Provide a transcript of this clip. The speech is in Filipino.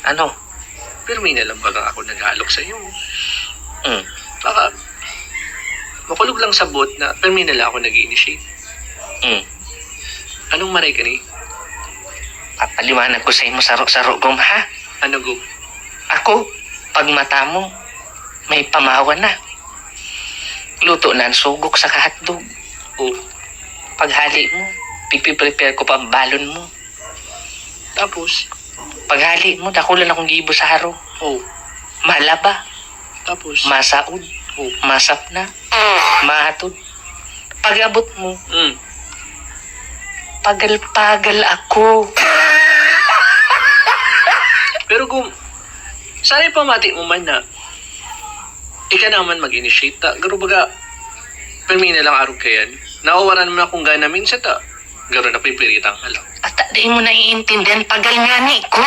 Ano? Pero may nalang bagang ako nag-alok sa'yo. Hmm. Baka makulog lang sa bot na pero may nalang ako nag-initiate. Hmm. Anong maray ka ni? Papaliwanag ko sa imo saro-saro gom ha. Ano go? Ako, pag mata mo, may pamawa na. Luto na ang sugok sa kahatdog. Oh, Paghali mo, pipiprepare ko pa ang balon mo. tapos? Paghali mo, dakulan akong gibo sa haro. Oh, Malaba, tapos? masaod, Oh. masap na, mahatod. Pag-abot mo, pagal-pagal ako. Pero kung sana pamati mo man na ika naman mag-initiate ta. Garo baga, permi na lang araw kayan. Nawawaran naman akong gana minsan ta. Garo na pipiritang alam. At di mo naiintindihan pagal nga ni ko.